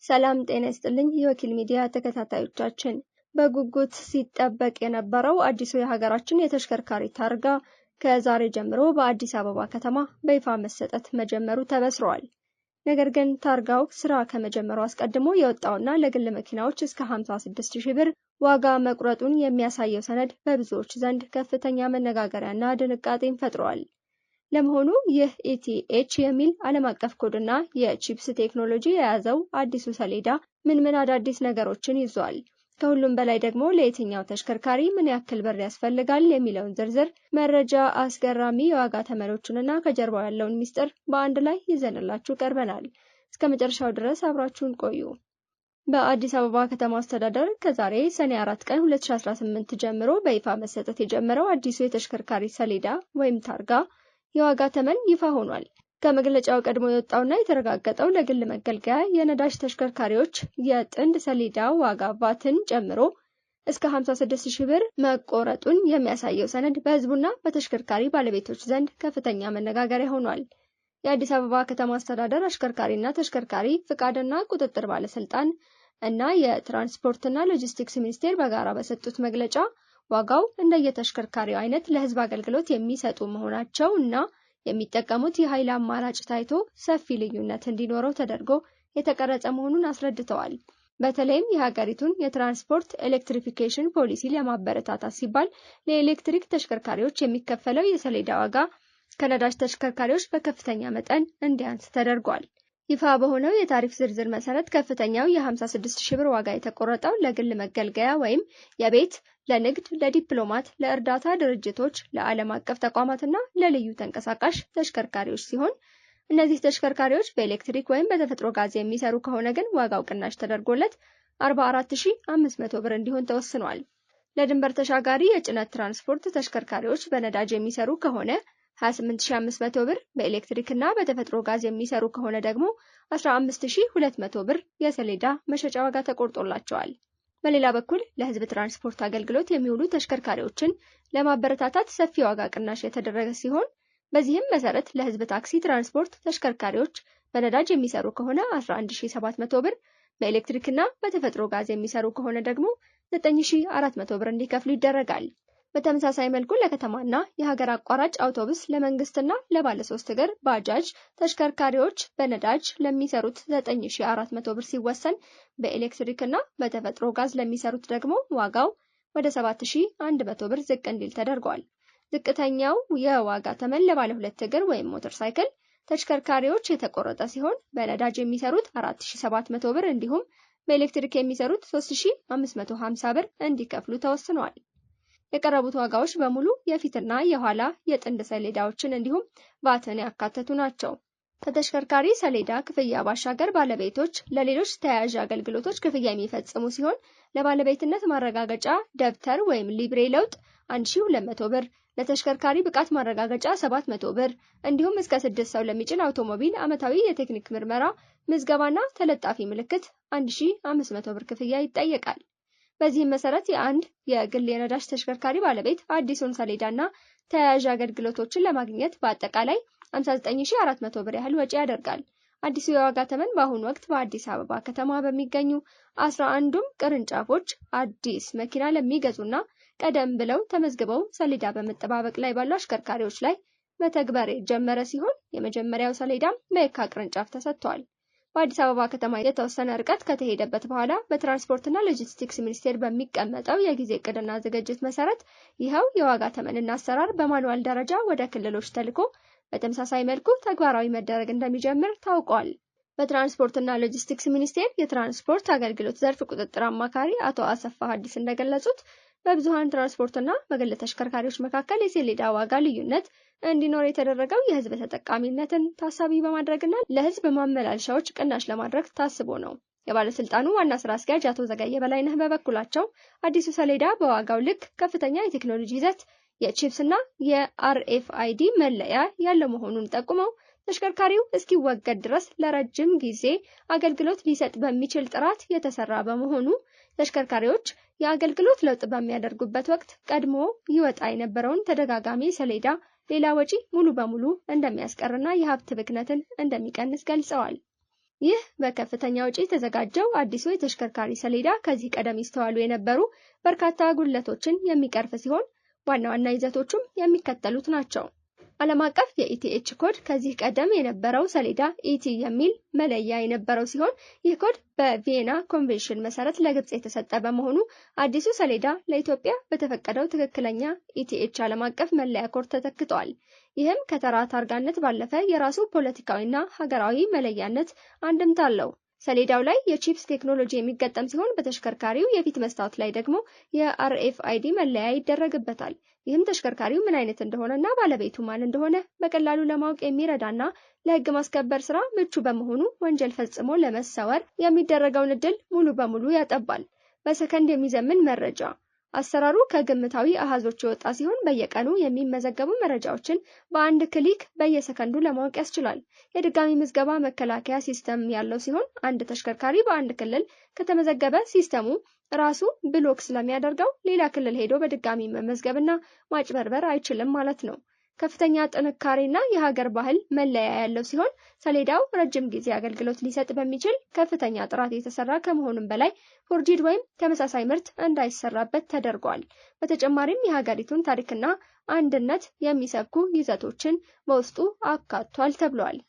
ሰላም ጤና ይስጥልኝ የወኪል ሚዲያ ተከታታዮቻችን በጉጉት ሲጠበቅ የነበረው አዲሱ የሀገራችን የተሽከርካሪ ታርጋ ከዛሬ ጀምሮ በአዲስ አበባ ከተማ በይፋ መሰጠት መጀመሩ ተበስሯል። ነገር ግን ታርጋው ስራ ከመጀመሩ አስቀድሞ የወጣውና ለግል መኪናዎች እስከ 56000 ብር ዋጋ መቁረጡን የሚያሳየው ሰነድ በብዙዎች ዘንድ ከፍተኛ መነጋገሪያና ድንጋጤን ፈጥሯል። ለመሆኑ ይህ ኢቲኤች የሚል ዓለም አቀፍ ኮድና የቺፕስ ቴክኖሎጂ የያዘው አዲሱ ሰሌዳ ምን አዳዲስ ነገሮችን ይዟል? ከሁሉም በላይ ደግሞ ለየትኛው ተሽከርካሪ ምን ያክል ብር ያስፈልጋል የሚለውን ዝርዝር መረጃ አስገራሚ የዋጋ ተመኖችንና ከጀርባው ያለውን ሚስጥር በአንድ ላይ ይዘንላችሁ ቀርበናል። እስከ መጨረሻው ድረስ አብራችሁን ቆዩ። በአዲስ አበባ ከተማ አስተዳደር ከዛሬ ሰኔ 4 ቀን 2018 ጀምሮ በይፋ መሰጠት የጀመረው አዲሱ የተሽከርካሪ ሰሌዳ ወይም ታርጋ የዋጋ ተመን ይፋ ሆኗል። ከመግለጫው ቀድሞ የወጣውና የተረጋገጠው ለግል መገልገያ የነዳጅ ተሽከርካሪዎች የጥንድ ሰሌዳ ዋጋ ቫትን ጨምሮ እስከ 56000 ብር መቆረጡን የሚያሳየው ሰነድ በህዝቡና በተሽከርካሪ ባለቤቶች ዘንድ ከፍተኛ መነጋገሪያ ሆኗል። የአዲስ አበባ ከተማ አስተዳደር አሽከርካሪና ተሽከርካሪ ፍቃድና ቁጥጥር ባለስልጣን እና የትራንስፖርትና ሎጂስቲክስ ሚኒስቴር በጋራ በሰጡት መግለጫ ዋጋው እንደየተሽከርካሪው አይነት ለህዝብ አገልግሎት የሚሰጡ መሆናቸው እና የሚጠቀሙት የኃይል አማራጭ ታይቶ ሰፊ ልዩነት እንዲኖረው ተደርጎ የተቀረጸ መሆኑን አስረድተዋል። በተለይም የሀገሪቱን የትራንስፖርት ኤሌክትሪፊኬሽን ፖሊሲ ለማበረታታት ሲባል ለኤሌክትሪክ ተሽከርካሪዎች የሚከፈለው የሰሌዳ ዋጋ ከነዳጅ ተሽከርካሪዎች በከፍተኛ መጠን እንዲያንስ ተደርጓል። ይፋ በሆነው የታሪፍ ዝርዝር መሰረት ከፍተኛው የ56000 ብር ዋጋ የተቆረጠው ለግል መገልገያ ወይም የቤት፣ ለንግድ፣ ለዲፕሎማት፣ ለእርዳታ ድርጅቶች፣ ለዓለም አቀፍ ተቋማትና ለልዩ ተንቀሳቃሽ ተሽከርካሪዎች ሲሆን እነዚህ ተሽከርካሪዎች በኤሌክትሪክ ወይም በተፈጥሮ ጋዝ የሚሰሩ ከሆነ ግን ዋጋው ቅናሽ ተደርጎለት 44500 ብር እንዲሆን ተወስኗል። ለድንበር ተሻጋሪ የጭነት ትራንስፖርት ተሽከርካሪዎች በነዳጅ የሚሰሩ ከሆነ 28500 ብር፣ በኤሌክትሪክ እና በተፈጥሮ ጋዝ የሚሰሩ ከሆነ ደግሞ 15200 ብር የሰሌዳ መሸጫ ዋጋ ተቆርጦላቸዋል። በሌላ በኩል ለህዝብ ትራንስፖርት አገልግሎት የሚውሉ ተሽከርካሪዎችን ለማበረታታት ሰፊ ዋጋ ቅናሽ የተደረገ ሲሆን በዚህም መሰረት ለህዝብ ታክሲ ትራንስፖርት ተሽከርካሪዎች በነዳጅ የሚሰሩ ከሆነ 11700 ብር፣ በኤሌክትሪክ እና በተፈጥሮ ጋዝ የሚሰሩ ከሆነ ደግሞ 9400 ብር እንዲከፍሉ ይደረጋል። በተመሳሳይ መልኩ ለከተማና የሀገር አቋራጭ አውቶቡስ ለመንግስትና ለባለሶስት እግር ባጃጅ ተሽከርካሪዎች በነዳጅ ለሚሰሩት 9400 ብር ሲወሰን በኤሌክትሪክና በተፈጥሮ ጋዝ ለሚሰሩት ደግሞ ዋጋው ወደ 7100 ብር ዝቅ እንዲል ተደርጓል። ዝቅተኛው የዋጋ ተመን ለባለ ሁለት እግር ወይም ሞተር ሳይክል ተሽከርካሪዎች የተቆረጠ ሲሆን በነዳጅ የሚሰሩት 4700 ብር እንዲሁም በኤሌክትሪክ የሚሰሩት 3550 ብር እንዲከፍሉ ተወስኗል። የቀረቡት ዋጋዎች በሙሉ የፊትና የኋላ የጥንድ ሰሌዳዎችን እንዲሁም ቫትን ያካተቱ ናቸው። ከተሽከርካሪ ሰሌዳ ክፍያ ባሻገር ባለቤቶች ለሌሎች ተያያዥ አገልግሎቶች ክፍያ የሚፈጽሙ ሲሆን ለባለቤትነት ማረጋገጫ ደብተር ወይም ሊብሬ ለውጥ 1200 ብር፣ ለተሽከርካሪ ብቃት ማረጋገጫ 700 ብር እንዲሁም እስከ 6 ሰው ለሚጭን አውቶሞቢል ዓመታዊ የቴክኒክ ምርመራ ምዝገባና ተለጣፊ ምልክት 1500 ብር ክፍያ ይጠየቃል። በዚህም መሰረት የአንድ የግል የነዳጅ ተሽከርካሪ ባለቤት አዲሱን ሰሌዳና ተያያዥ አገልግሎቶችን ለማግኘት በአጠቃላይ 59400 ብር ያህል ወጪ ያደርጋል። አዲሱ የዋጋ ተመን በአሁኑ ወቅት በአዲስ አበባ ከተማ በሚገኙ 11ዱም ቅርንጫፎች አዲስ መኪና ለሚገዙና ቀደም ብለው ተመዝግበው ሰሌዳ በመጠባበቅ ላይ ባሉ አሽከርካሪዎች ላይ መተግበር የጀመረ ሲሆን የመጀመሪያው ሰሌዳም በየካ ቅርንጫፍ ተሰጥቷል። በአዲስ አበባ ከተማ የተወሰነ ርቀት ከተሄደበት በኋላ በትራንስፖርትና ሎጂስቲክስ ሚኒስቴር በሚቀመጠው የጊዜ እቅድና ዝግጅት መሰረት ይኸው የዋጋ ተመንና አሰራር በማኑዋል ደረጃ ወደ ክልሎች ተልኮ በተመሳሳይ መልኩ ተግባራዊ መደረግ እንደሚጀምር ታውቋል። በትራንስፖርትና ሎጂስቲክስ ሚኒስቴር የትራንስፖርት አገልግሎት ዘርፍ ቁጥጥር አማካሪ አቶ አሰፋ ሐዲስ እንደገለጹት በብዙሃን ትራንስፖርትና በግል ተሽከርካሪዎች መካከል የሰሌዳ ዋጋ ልዩነት እንዲኖር የተደረገው የህዝብ ተጠቃሚነትን ታሳቢ በማድረግና ለህዝብ ማመላለሻዎች ቅናሽ ለማድረግ ታስቦ ነው። የባለስልጣኑ ዋና ስራ አስኪያጅ አቶ ዘገየ በላይነህ በበኩላቸው አዲሱ ሰሌዳ በዋጋው ልክ ከፍተኛ የቴክኖሎጂ ይዘት የቺፕስና የአርኤፍአይዲ መለያ ያለው መሆኑን ጠቁመው ተሽከርካሪው እስኪወገድ ድረስ ለረጅም ጊዜ አገልግሎት ሊሰጥ በሚችል ጥራት የተሰራ በመሆኑ ተሽከርካሪዎች የአገልግሎት ለውጥ በሚያደርጉበት ወቅት ቀድሞ ይወጣ የነበረውን ተደጋጋሚ ሰሌዳ ሌላ ወጪ ሙሉ በሙሉ እንደሚያስቀርና የሀብት ብክነትን እንደሚቀንስ ገልጸዋል። ይህ በከፍተኛ ወጪ የተዘጋጀው አዲሱ የተሽከርካሪ ሰሌዳ ከዚህ ቀደም ይስተዋሉ የነበሩ በርካታ ጉድለቶችን የሚቀርፍ ሲሆን ዋና ዋና ይዘቶቹም የሚከተሉት ናቸው። ዓለም አቀፍ የኢቲኤች ኮድ ከዚህ ቀደም የነበረው ሰሌዳ ኢቲ የሚል መለያ የነበረው ሲሆን ይህ ኮድ በቪየና ኮንቬንሽን መሰረት ለግብጽ የተሰጠ በመሆኑ አዲሱ ሰሌዳ ለኢትዮጵያ በተፈቀደው ትክክለኛ ኢቲኤች ዓለም አቀፍ መለያ ኮድ ተተክቷል። ይህም ከተራ ታርጋነት ባለፈ የራሱ ፖለቲካዊና ሀገራዊ መለያነት አንድምታ አለው። ሰሌዳው ላይ የቺፕስ ቴክኖሎጂ የሚገጠም ሲሆን በተሽከርካሪው የፊት መስታወት ላይ ደግሞ የአርኤፍአይዲ መለያ ይደረግበታል። ይህም ተሽከርካሪው ምን አይነት እንደሆነና ባለቤቱ ማን እንደሆነ በቀላሉ ለማወቅ የሚረዳና ለሕግ ማስከበር ስራ ምቹ በመሆኑ ወንጀል ፈጽሞ ለመሰወር የሚደረገውን እድል ሙሉ በሙሉ ያጠባል። በሰከንድ የሚዘምን መረጃ አሰራሩ ከግምታዊ አሃዞች የወጣ ሲሆን በየቀኑ የሚመዘገቡ መረጃዎችን በአንድ ክሊክ በየሰከንዱ ለማወቅ ያስችላል። የድጋሚ ምዝገባ መከላከያ ሲስተም ያለው ሲሆን አንድ ተሽከርካሪ በአንድ ክልል ከተመዘገበ ሲስተሙ ራሱ ብሎክ ስለሚያደርገው ሌላ ክልል ሄዶ በድጋሚ መመዝገብና ማጭበርበር አይችልም ማለት ነው። ከፍተኛ ጥንካሬና የሀገር ባህል መለያ ያለው ሲሆን ሰሌዳው ረጅም ጊዜ አገልግሎት ሊሰጥ በሚችል ከፍተኛ ጥራት የተሰራ ከመሆኑም በላይ ፎርጂድ ወይም ተመሳሳይ ምርት እንዳይሰራበት ተደርጓል። በተጨማሪም የሀገሪቱን ታሪክና አንድነት የሚሰብኩ ይዘቶችን በውስጡ አካቷል ተብሏል።